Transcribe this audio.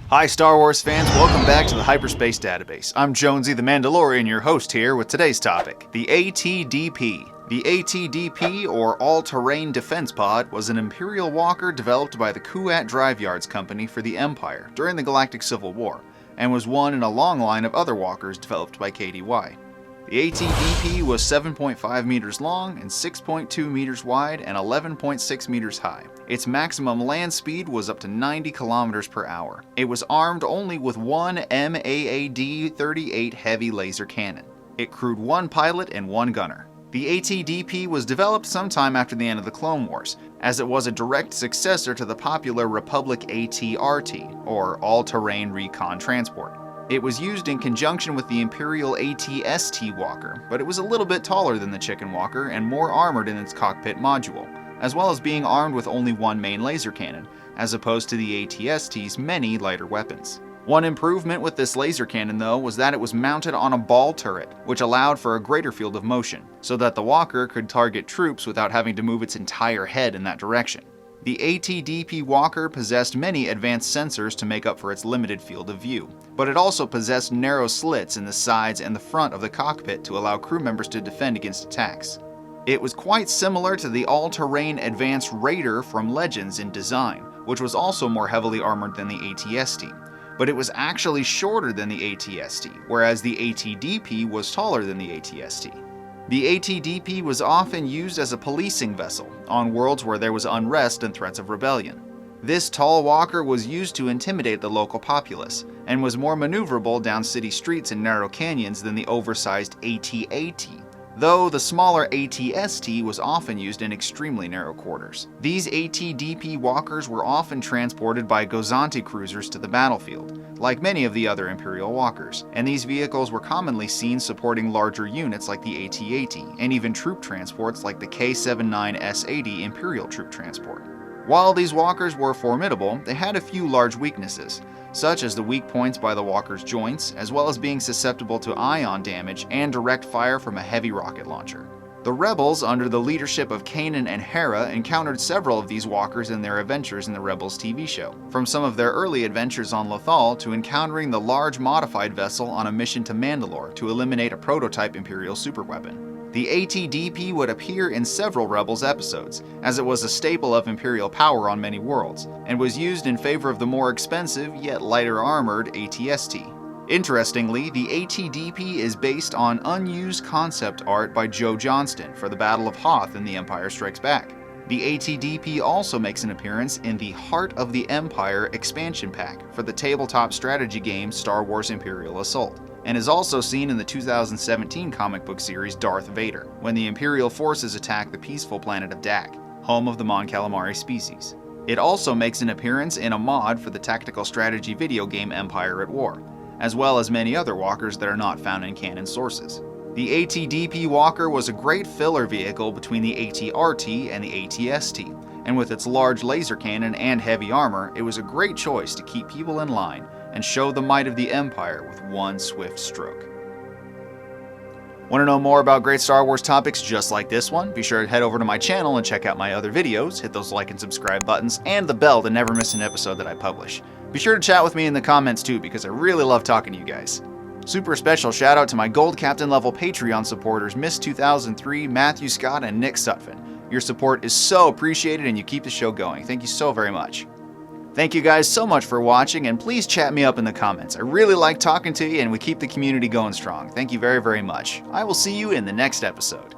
Hi Star Wars fans, welcome back to the Hyperspace Database. I'm Jonesy the Mandalorian, your host here with today's topic, the ATDP. The ATDP, or All-Terrain Defense Pod, was an Imperial walker developed by the Kuat Drive Yards Company for the Empire during the Galactic Civil War, and was one in a long line of other walkers developed by KDY. The ATDP was 7.5 meters long and 6.2 meters wide and 11.6 meters high. Its maximum land speed was up to 90 kilometers per hour. It was armed only with one MAAD-38 heavy laser cannon. It crewed one pilot and one gunner. The ATDP was developed sometime after the end of the Clone Wars, as it was a direct successor to the popular Republic ATRT, or All-Terrain Recon Transport. It was used in conjunction with the Imperial ATST Walker, but it was a little bit taller than the Chicken Walker and more armored in its cockpit module, as well as being armed with only one main laser cannon, as opposed to the ATST's many lighter weapons. One improvement with this laser cannon, though, was that it was mounted on a ball turret, which allowed for a greater field of motion, so that the Walker could target troops without having to move its entire head in that direction. The ATDP Walker possessed many advanced sensors to make up for its limited field of view, but it also possessed narrow slits in the sides and the front of the cockpit to allow crew members to defend against attacks. It was quite similar to the all-terrain Advanced Raider from Legends in design, which was also more heavily armored than the ATST, but it was actually shorter than the ATST, whereas the ATDP was taller than the ATST. The ATDP was often used as a policing vessel on worlds where there was unrest and threats of rebellion. This tall walker was used to intimidate the local populace, and was more maneuverable down city streets and narrow canyons than the oversized AT-AT, though the smaller AT-ST was often used in extremely narrow quarters. These ATDP walkers were often transported by Gozanti cruisers to the battlefield, like many of the other Imperial walkers, and these vehicles were commonly seen supporting larger units like the AT-AT, and even troop transports like the K-79S-80 Imperial Troop Transport. While these walkers were formidable, they had a few large weaknesses, such as the weak points by the walker's joints, as well as being susceptible to ion damage and direct fire from a heavy rocket launcher. The Rebels, under the leadership of Kanan and Hera, encountered several of these walkers in their adventures in the Rebels TV show, from some of their early adventures on Lothal to encountering the large modified vessel on a mission to Mandalore to eliminate a prototype Imperial superweapon. The ATDP would appear in several Rebels episodes, as it was a staple of Imperial power on many worlds, and was used in favor of the more expensive yet lighter armored ATST. Interestingly, the ATDP is based on unused concept art by Joe Johnston for the Battle of Hoth in The Empire Strikes Back. The ATDP also makes an appearance in the Heart of the Empire expansion pack for the tabletop strategy game Star Wars Imperial Assault, and is also seen in the 2017 comic book series Darth Vader, when the Imperial forces attack the peaceful planet of Dak, home of the Mon Calamari species. It also makes an appearance in a mod for the tactical strategy video game Empire at War, as well as many other walkers that are not found in canon sources. The ATDP Walker was a great filler vehicle between the ATRT and the ATST, and with its large laser cannon and heavy armor, it was a great choice to keep people in line and show the might of the Empire with one swift stroke. Want to know more about great Star Wars topics just like this one? Be sure to head over to my channel and check out my other videos, hit those like and subscribe buttons, and the bell to never miss an episode that I publish. Be sure to chat with me in the comments too, because I really love talking to you guys. Super special shout out to my Gold Captain level Patreon supporters Miss 2003, Matthew Scott, and Nick Sutphin. Your support is so appreciated and you keep the show going. Thank you so very much. Thank you guys so much for watching, and please chat me up in the comments. I really like talking to you and we keep the community going strong. Thank you very, very much. I will see you in the next episode.